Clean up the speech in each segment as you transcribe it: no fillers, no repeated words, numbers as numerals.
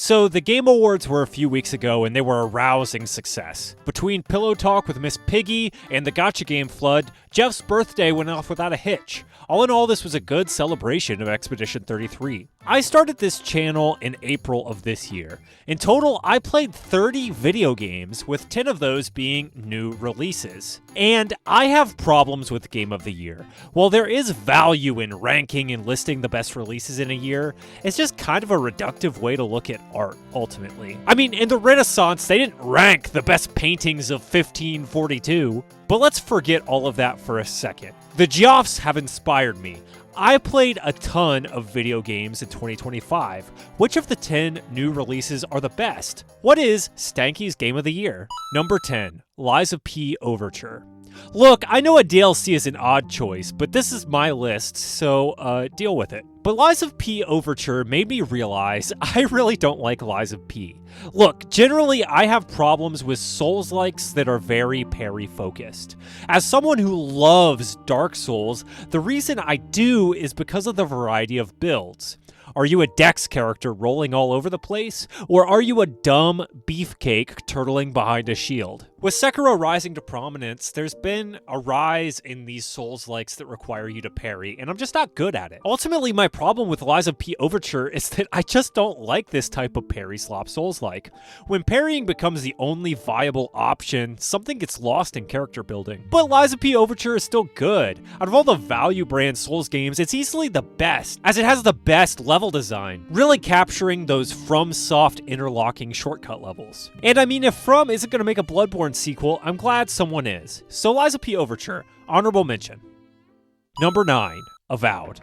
So the Game Awards were a few weeks ago and they were a rousing success. Between Pillow Talk with Miss Piggy and the Gotcha Game flood, Jeff's birthday went off without a hitch. All in all, this was a good celebration of Expedition 33. I started this channel in April of this year. In total, I played 30 video games, with 10 of those being new releases. And I have problems with Game of the Year. While there is value in ranking and listing the best releases in a year, it's just kind of a reductive way to look at art, ultimately. I mean, in the Renaissance, they didn't rank the best paintings of 1542. But let's forget all of that for a second. The Geoffs have inspired me. I played a ton of video games in 2025. Which of the 10 new releases are the best? What is Stanky's Game of the Year? Number 10, Lies of P Overture. Look, I know a DLC is an odd choice, but this is my list, so deal with it. But Lies of P Overture made me realize I really don't like Lies of P. Look, generally I have problems with Souls-likes that are very parry-focused. As someone who loves Dark Souls, the reason I do is because of the variety of builds. Are you a Dex character rolling all over the place? Or are you a dumb beefcake turtling behind a shield? With Sekiro rising to prominence, there's been a rise in these Souls-likes that require you to parry, and I'm just not good at it. Ultimately, my problem with Lies of P Overture is that I just don't like this type of parry-slop Souls-like. When parrying becomes the only viable option, something gets lost in character building. But Lies of P Overture is still good. Out of all the value brand Souls games, it's easily the best, as it has the best level design, really capturing those FromSoft interlocking shortcut levels. And I mean, if From isn't going to make a Bloodborne sequel, I'm glad someone is. So Lies of P Overture, honorable mention. Number 9, Avowed.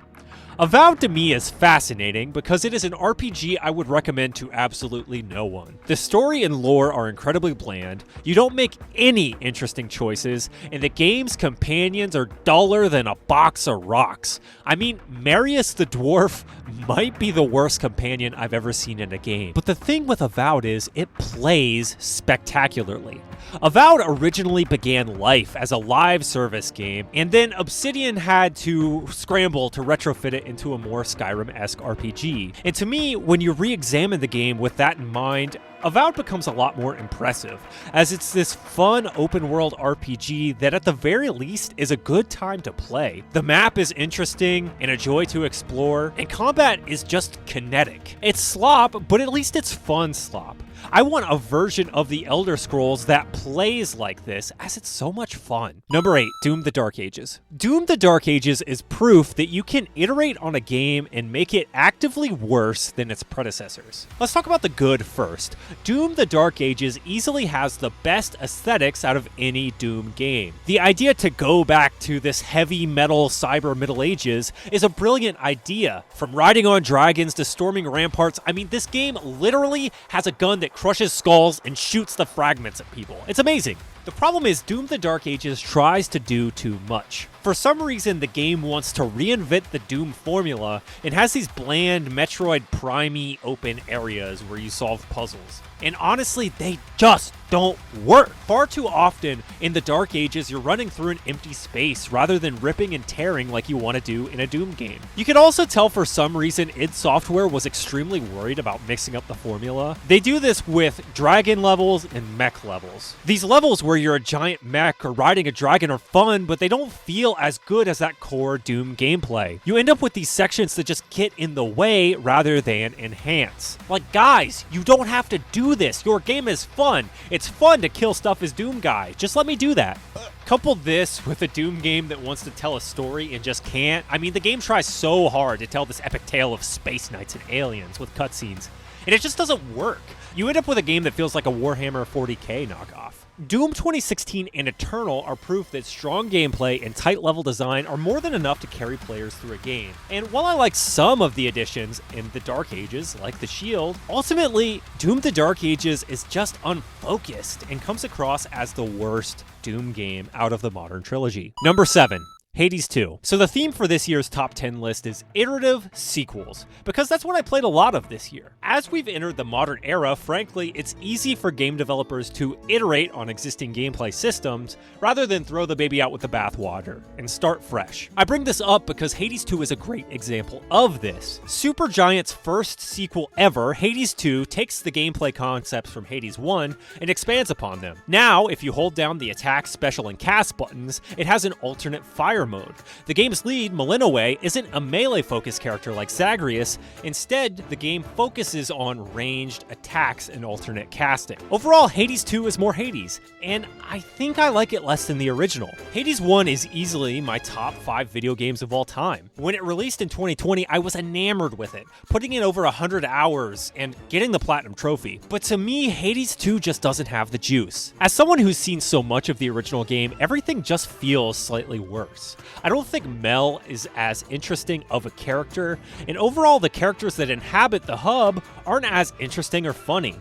Avowed to me is fascinating because it is an RPG I would recommend to absolutely no one. The story and lore are incredibly bland, you don't make any interesting choices, and the game's companions are duller than a box of rocks. I mean, Marius the Dwarf might be the worst companion I've ever seen in a game. But the thing with Avowed is it plays spectacularly. Avowed originally began life as a live service game, and then Obsidian had to scramble to retrofit it into a more Skyrim-esque RPG. And to me, when you re-examine the game with that in mind, Avowed becomes a lot more impressive, as it's this fun open-world RPG that at the very least is a good time to play. The map is interesting and a joy to explore, and combat is just kinetic. It's slop, but at least it's fun slop. I want a version of the Elder Scrolls that plays like this, as it's so much fun. Number 8, Doom the Dark Ages. Doom the Dark Ages is proof that you can iterate on a game and make it actively worse than its predecessors. Let's talk about the good first. Doom the Dark Ages easily has the best aesthetics out of any Doom game. The idea to go back to this heavy metal cyber Middle Ages is a brilliant idea. From riding on dragons to storming ramparts, I mean, this game literally has a gun that crushes skulls and shoots the fragments at people. It's amazing. The problem is Doom the Dark Ages tries to do too much. For some reason, the game wants to reinvent the Doom formula and has these bland Metroid Prime-y open areas where you solve puzzles. And honestly, they just don't work. Far too often in the Dark Ages, you're running through an empty space rather than ripping and tearing like you want to do in a Doom game. You can also tell for some reason id Software was extremely worried about mixing up the formula. They do this with dragon levels and mech levels. These levels where you're a giant mech or riding a dragon are fun, but they don't feel as good as that core Doom gameplay. You end up with these sections that just get in the way rather than enhance. Like, guys, you don't have to do this. Your game is fun. It's fun to kill stuff as Doom guy. Just let me do that. Couple this with a Doom game that wants to tell a story and just can't. I mean, the game tries so hard to tell this epic tale of space knights and aliens with cutscenes, and it just doesn't work. You end up with a game that feels like a Warhammer 40k knockoff. Doom 2016 and Eternal are proof that strong gameplay and tight level design are more than enough to carry players through a game. And while I like some of the additions in the Dark Ages, like the shield, ultimately, Doom the Dark Ages is just unfocused and comes across as the worst Doom game out of the modern trilogy. Number 7. Hades 2. So the theme for this year's top 10 list is iterative sequels, because that's what I played a lot of this year. As we've entered the modern era, frankly, it's easy for game developers to iterate on existing gameplay systems rather than throw the baby out with the bathwater and start fresh. I bring this up because Hades 2 is a great example of this. Supergiant's first sequel ever, Hades 2, takes the gameplay concepts from Hades 1 and expands upon them. Now, if you hold down the attack, special, and cast buttons, it has an alternate fire mode. The game's lead, Malinoe, isn't a melee-focused character like Zagreus. Instead, the game focuses on ranged attacks and alternate casting. Overall, Hades 2 is more Hades, and I think I like it less than the original. Hades 1 is easily my top 5 video games of all time. When it released in 2020, I was enamored with it, putting in over 100 hours and getting the Platinum Trophy. But to me, Hades 2 just doesn't have the juice. As someone who's seen so much of the original game, everything just feels slightly worse. I don't think Mel is as interesting of a character, and overall the characters that inhabit the hub aren't as interesting or funny.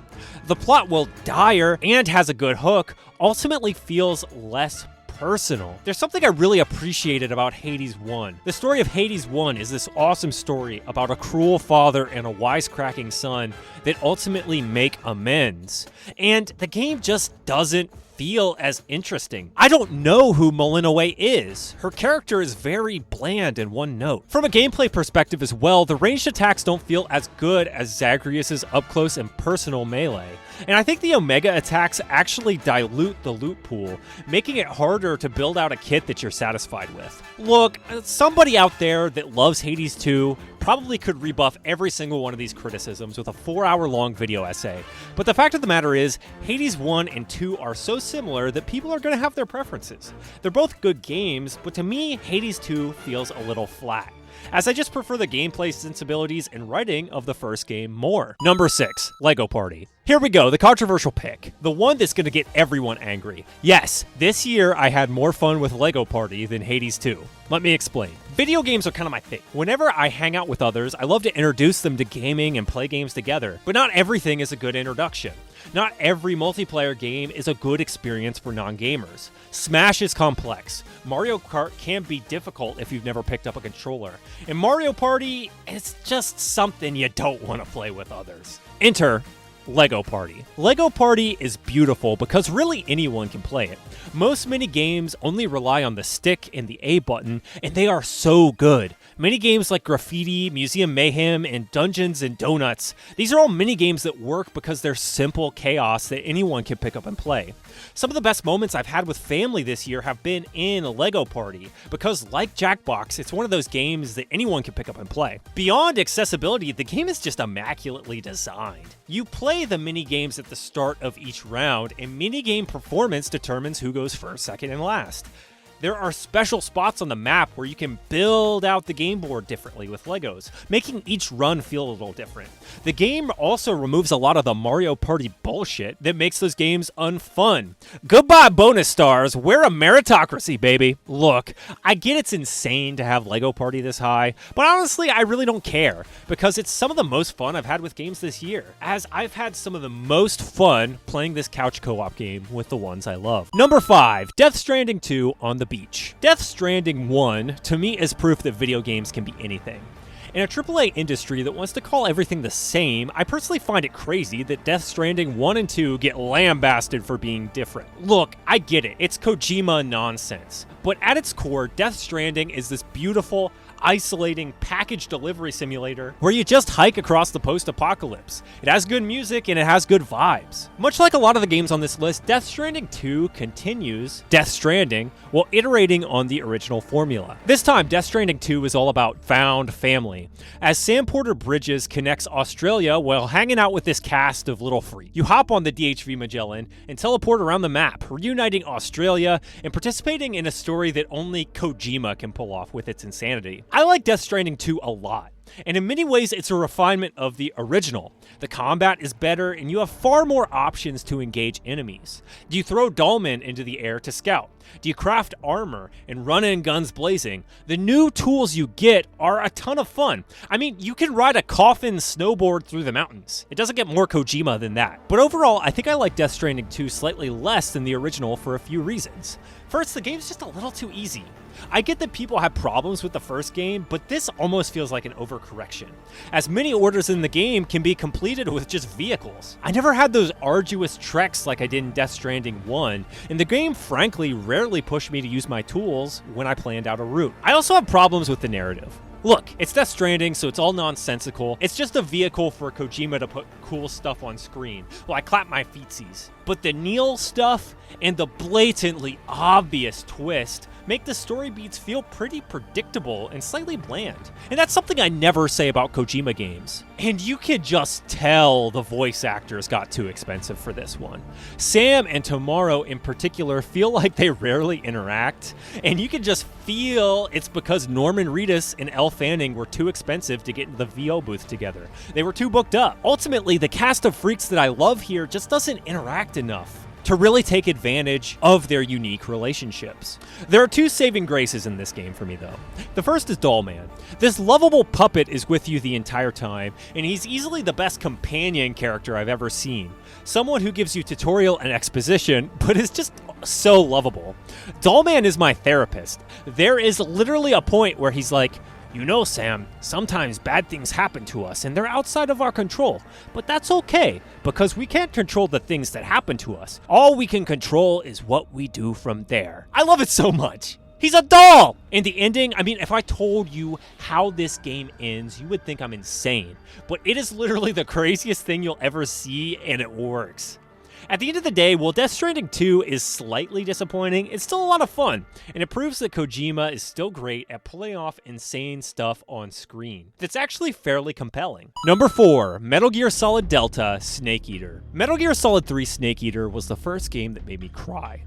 The plot, while dire and has a good hook, ultimately feels less personal. There's something I really appreciated about Hades 1. The story of Hades 1 is this awesome story about a cruel father and a wisecracking son that ultimately make amends. And the game just doesn't feel as interesting. I don't know who Malinoe is. Her character is very bland and one note. From a gameplay perspective as well, the ranged attacks don't feel as good as Zagreus' up-close and personal melee. And I think the Omega attacks actually dilute the loot pool, making it harder to build out a kit that you're satisfied with. Look, somebody out there that loves Hades 2 probably could rebuff every single one of these criticisms with a 4-hour-long video essay. But the fact of the matter is, Hades 1 and 2 are so similar that people are going to have their preferences. They're both good games, but to me, Hades 2 feels a little flat, as I just prefer the gameplay sensibilities and writing of the first game more. Number 6, Lego Party. Here we go, the controversial pick. The one that's gonna get everyone angry. Yes, this year I had more fun with Lego Party than Hades 2. Let me explain. Video games are kind of my thing. Whenever I hang out with others, I love to introduce them to gaming and play games together. But not everything is a good introduction. Not every multiplayer game is a good experience for non-gamers. Smash is complex. Mario Kart can be difficult if you've never picked up a controller. And Mario Party is just something you don't want to play with others. Enter Lego Party. Lego Party is beautiful because really anyone can play it. Most mini games only rely on the stick and the A button, and they are so good. Mini games like Graffiti, Museum Mayhem, and Dungeons and Donuts, these are all mini games that work because they're simple chaos that anyone can pick up and play. Some of the best moments I've had with family this year have been in Lego Party, because like Jackbox, it's one of those games that anyone can pick up and play. Beyond accessibility, the game is just immaculately designed. You play the mini games at the start of each round, and minigame performance determines who goes first, second, and last. There are special spots on the map where you can build out the game board differently with Legos, making each run feel a little different. The game also removes a lot of the Mario Party bullshit that makes those games unfun. Goodbye bonus stars, we're a meritocracy, baby. Look, I get it's insane to have Lego Party this high, but honestly, I really don't care, because it's some of the most fun I've had with games this year, as I've had some of the most fun playing this couch co-op game with the ones I love. Number 5, Death Stranding 2 on the beach. Death Stranding 1, to me, is proof that video games can be anything. In a AAA industry that wants to call everything the same, I personally find it crazy that Death Stranding 1 and 2 get lambasted for being different. Look, I get it, it's Kojima nonsense, but at its core, Death Stranding is this beautiful, isolating package delivery simulator where you just hike across the post-apocalypse. It has good music and it has good vibes. Much like a lot of the games on this list, Death Stranding 2 continues Death Stranding while iterating on the original formula. This time, Death Stranding 2 is all about found family, as Sam Porter Bridges connects Australia while hanging out with this cast of little freaks. You hop on the DHV Magellan and teleport around the map, reuniting Australia and participating in a story that only Kojima can pull off with its insanity. I like Death Stranding 2 a lot, and in many ways it's a refinement of the original. The combat is better, and you have far more options to engage enemies. Do you throw dolmen into the air to scout? Do you craft armor and run in guns blazing? The new tools you get are a ton of fun. I mean, you can ride a coffin snowboard through the mountains. It doesn't get more Kojima than that. But overall, I think I like Death Stranding 2 slightly less than the original for a few reasons. First, the game's just a little too easy. I get that people have problems with the first game, but this almost feels like an overcorrection, as many orders in the game can be completed with just vehicles. I never had those arduous treks like I did in Death Stranding 1, and the game frankly rarely pushed me to use my tools when I planned out a route. I also have problems with the narrative. Look, it's Death Stranding, so it's all nonsensical. It's just a vehicle for Kojima to put cool stuff on screen. Well, I clap my feetsies. But the Neil stuff and the blatantly obvious twist make the story beats feel pretty predictable and slightly bland. And that's something I never say about Kojima games. And you could just tell the voice actors got too expensive for this one. Sam and Tomorrow in particular feel like they rarely interact, and you can just feel it's because Norman Reedus and Elle Fanning were too expensive to get into the VO booth together. They were too booked up. Ultimately, the cast of freaks that I love here just doesn't interact enough to really take advantage of their unique relationships. There are two saving graces in this game for me, though. The first is Dollman. This lovable puppet is with you the entire time, and he's easily the best companion character I've ever seen. Someone who gives you tutorial and exposition, but is just so lovable. Dollman is my therapist. There is literally a point where he's like, "You know, Sam, sometimes bad things happen to us and they're outside of our control, but that's okay because we can't control the things that happen to us. All we can control is what we do from there." I love it so much. He's a doll! And the ending, I mean, if I told you how this game ends, you would think I'm insane, but it is literally the craziest thing you'll ever see, and it works. At the end of the day, while Death Stranding 2 is slightly disappointing, it's still a lot of fun, and it proves that Kojima is still great at pulling off insane stuff on screen that's actually fairly compelling. Number 4, Metal Gear Solid Delta Snake Eater. Metal Gear Solid 3 Snake Eater was the first game that made me cry.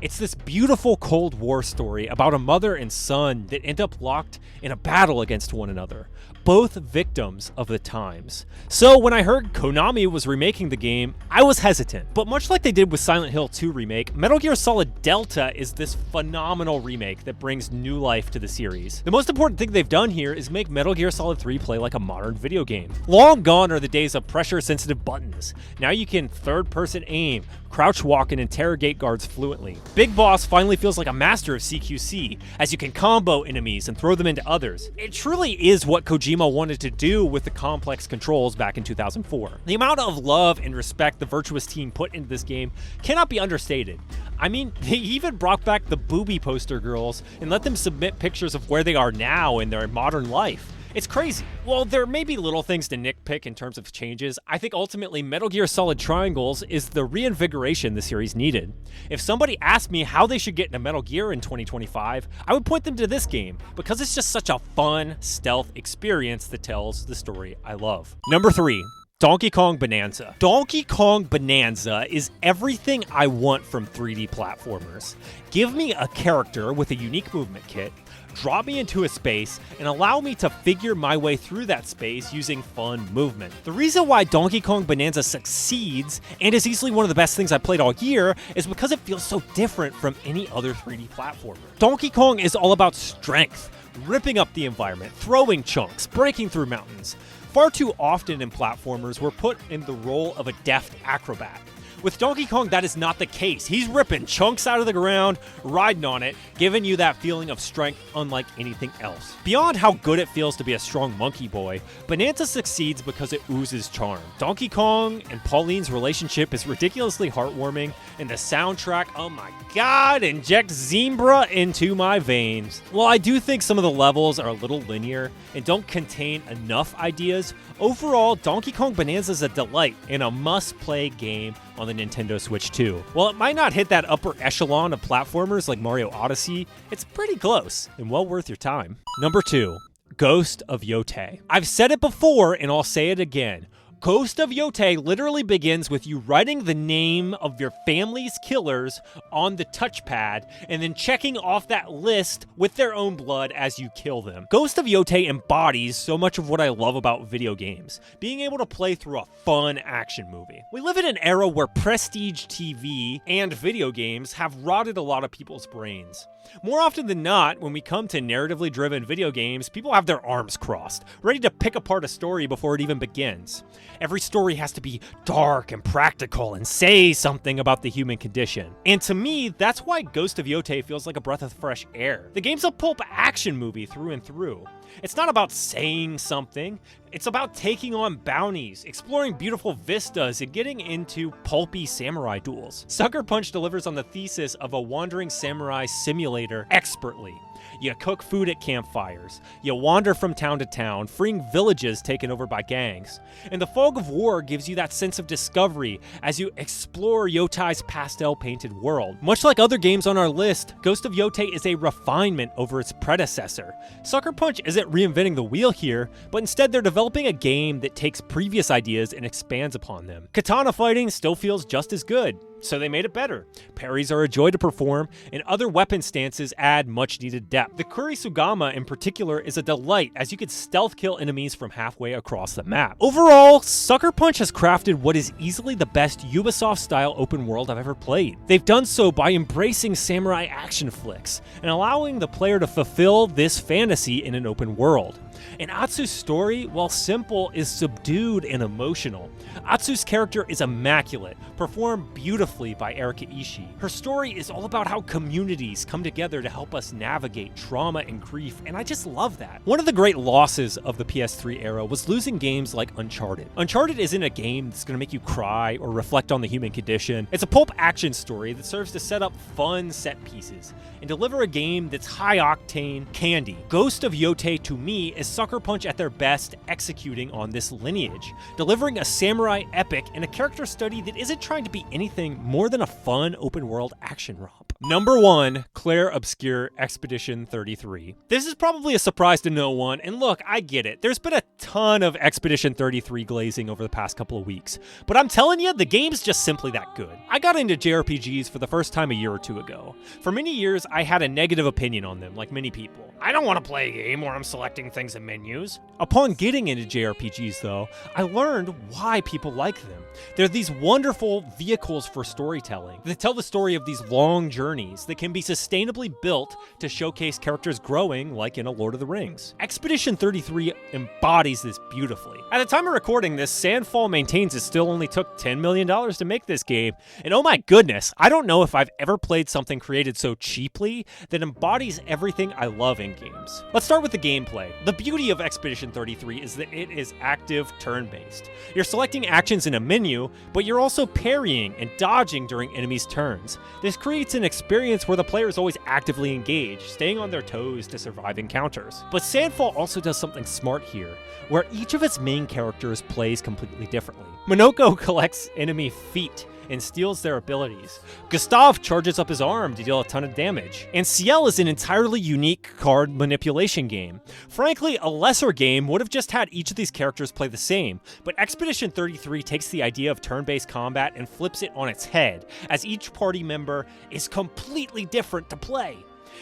It's this beautiful Cold War story about a mother and son that end up locked in a battle against one another, both victims of the times. So when I heard Konami was remaking the game, I was hesitant. But much like they did with Silent Hill 2 Remake, Metal Gear Solid Delta is this phenomenal remake that brings new life to the series. The most important thing they've done here is make Metal Gear Solid 3 play like a modern video game. Long gone are the days of pressure-sensitive buttons. Now you can third-person aim, crouch walk, and interrogate guards fluently. Big Boss finally feels like a master of CQC, as you can combo enemies and throw them into others. It truly is what Kojima wanted to do with the complex controls back in 2004. The amount of love and respect the Virtuous team put into this game cannot be understated. I mean, they even brought back the booby poster girls and let them submit pictures of where they are now in their modern life. It's crazy. While there may be little things to nitpick in terms of changes, I think ultimately Metal Gear Solid Triangles is the reinvigoration the series needed. If somebody asked me how they should get into Metal Gear in 2025, I would point them to this game, because it's just such a fun, stealth experience that tells the story I love. Number 3. Donkey Kong Bonanza. Donkey Kong Bonanza is everything I want from 3D platformers. Give me a character with a unique movement kit, drop me into a space, and allow me to figure my way through that space using fun movement. The reason why Donkey Kong Bonanza succeeds, and is easily one of the best things I played all year, is because it feels so different from any other 3D platformer. Donkey Kong is all about strength, ripping up the environment, throwing chunks, breaking through mountains. Far too often in platformers, we're put in the role of a deft acrobat. With Donkey Kong, that is not the case. He's ripping chunks out of the ground, riding on it, giving you that feeling of strength unlike anything else. Beyond how good it feels to be a strong monkey boy, Bonanza succeeds because it oozes charm. Donkey Kong and Pauline's relationship is ridiculously heartwarming, and the soundtrack, oh my god, injects Zimbra into my veins. While I do think some of the levels are a little linear and don't contain enough ideas, overall, Donkey Kong Bonanza is a delight and a must-play game on the Nintendo Switch 2. While it might not hit that upper echelon of platformers like Mario Odyssey, it's pretty close and well worth your time. Number 2, Ghost of Yotei. I've said it before and I'll say it again. Ghost of Yotei literally begins with you writing the name of your family's killers on the touchpad and then checking off that list with their own blood as you kill them. Ghost of Yotei embodies so much of what I love about video games, being able to play through a fun action movie. We live in an era where prestige TV and video games have rotted a lot of people's brains. More often than not, when we come to narratively driven video games, people have their arms crossed, ready to pick apart a story before it even begins. Every story has to be dark and practical and say something about the human condition. And to me, that's why Ghost of Yotei feels like a breath of fresh air. The game's a pulp action movie through and through. It's not about saying something, it's about taking on bounties, exploring beautiful vistas, and getting into pulpy samurai duels. Sucker Punch delivers on the thesis of a wandering samurai simulator expertly. You cook food at campfires, you wander from town to town, freeing villages taken over by gangs. And the fog of war gives you that sense of discovery as you explore Yotei's pastel-painted world. Much like other games on our list, Ghost of Yotei is a refinement over its predecessor. Sucker Punch isn't reinventing the wheel here, but instead they're developing a game that takes previous ideas and expands upon them. Katana fighting still feels just as good, so they made it better. Parries are a joy to perform, and other weapon stances add much needed depth. The Kurisugama in particular is a delight, as you could stealth kill enemies from halfway across the map. Overall, Sucker Punch has crafted what is easily the best Ubisoft-style open world I've ever played. They've done so by embracing samurai action flicks, and allowing the player to fulfill this fantasy in an open world. And Atsu's story, while simple, is subdued and emotional. Atsu's character is immaculate, performed beautifully by Erika Ishii. Her story is all about how communities come together to help us navigate trauma and grief, and I just love that. One of the great losses of the PS3 era was losing games like Uncharted. Uncharted isn't a game that's going to make you cry or reflect on the human condition. It's a pulp action story that serves to set up fun set pieces and deliver a game that's high-octane candy. Ghost of Yotei, to me, is Sucker Punch at their best executing on this lineage, delivering a samurai epic and a character study that isn't trying to be anything more than a fun open-world action romp. Number 1, Claire Obscure Expedition 33. This is probably a surprise to no one, and look, I get it. There's been a ton of Expedition 33 glazing over the past couple of weeks, but I'm telling you, the game's just simply that good. I got into JRPGs for the first time a year or two ago. For many years, I had a negative opinion on them, like many people. I don't want to play a game where I'm selecting things in menus. Upon getting into JRPGs, though, I learned why people like them. They're these wonderful vehicles for storytelling. They tell the story of these long journeys that can be sustainably built to showcase characters growing, like in a Lord of the Rings. Expedition 33 embodies this beautifully. At the time of recording this, Sandfall maintains it still only took $10 million to make this game, and oh my goodness, I don't know if I've ever played something created so cheaply that embodies everything I love in games. Let's start with the gameplay. The beauty of Expedition 33 is that it is active turn-based. You're selecting actions in a menu, but you're also parrying and dodging during enemies' turns. This creates an experience where the player is always actively engaged, staying on their toes to survive encounters. But Sandfall also does something smart here, where each of its main characters plays completely differently. Monoko collects enemy feet and steals their abilities. Gustav charges up his arm to deal a ton of damage. And Ciel is an entirely unique card manipulation game. Frankly, a lesser game would have just had each of these characters play the same, but Expedition 33 takes the idea of turn-based combat and flips it on its head, as each party member is completely different to play.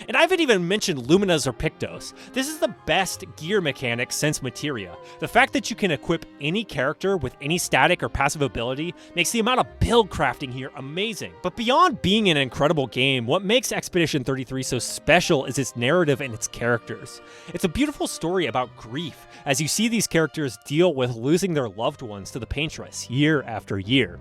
And I haven't even mentioned Luminas or Pictos. This is the best gear mechanic since Materia. The fact that you can equip any character with any static or passive ability makes the amount of build crafting here amazing. But beyond being an incredible game, what makes Expedition 33 so special is its narrative and its characters. It's a beautiful story about grief, as you see these characters deal with losing their loved ones to the Paintress year after year.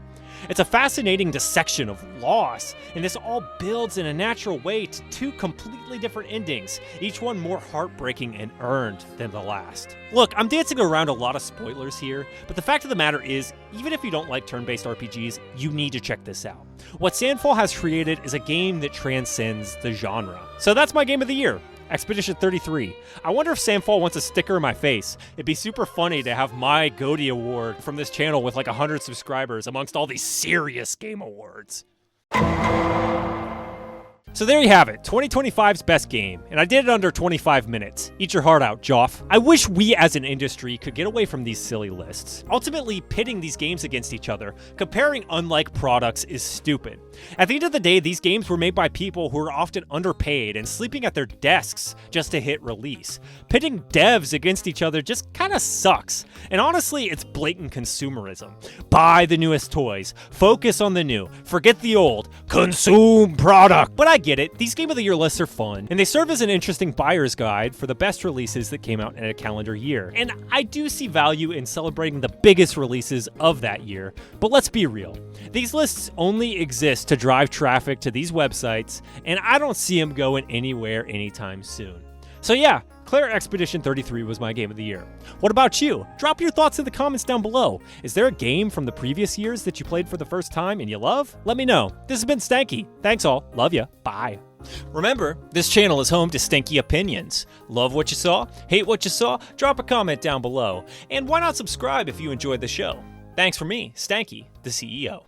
It's a fascinating dissection of loss, and this all builds in a natural way to two completely different endings, each one more heartbreaking and earned than the last. Look, I'm dancing around a lot of spoilers here, but the fact of the matter is, even if you don't like turn-based RPGs, you need to check this out. What Sandfall has created is a game that transcends the genre. So that's my game of the year. Expedition 33. I wonder if Sandfall wants a sticker in my face. It'd be super funny to have my GOTY award from this channel with like 100 subscribers amongst all these serious game awards. So there you have it, 2025's best game, and I did it under 25 minutes. Eat your heart out, Joff. I wish we as an industry could get away from these silly lists. Ultimately, pitting these games against each other, comparing unlike products is stupid. At the end of the day, these games were made by people who are often underpaid and sleeping at their desks just to hit release. Pitting devs against each other just kinda sucks. And honestly, it's blatant consumerism. Buy the newest toys, focus on the new, forget the old, consume product. But I get it, these Game of the Year lists are fun, and they serve as an interesting buyer's guide for the best releases that came out in a calendar year. And I do see value in celebrating the biggest releases of that year, but let's be real. These lists only exist to drive traffic to these websites, and I don't see them going anywhere anytime soon. So yeah, Claire Expedition 33 was my Game of the Year. What about you? Drop your thoughts in the comments down below. Is there a game from the previous years that you played for the first time and you love? Let me know. This has been Stanky. Thanks all. Love ya. Bye. Remember, this channel is home to stinky opinions. Love what you saw? Hate what you saw? Drop a comment down below. And why not subscribe if you enjoyed the show? Thanks for me, Stanky, the CEO.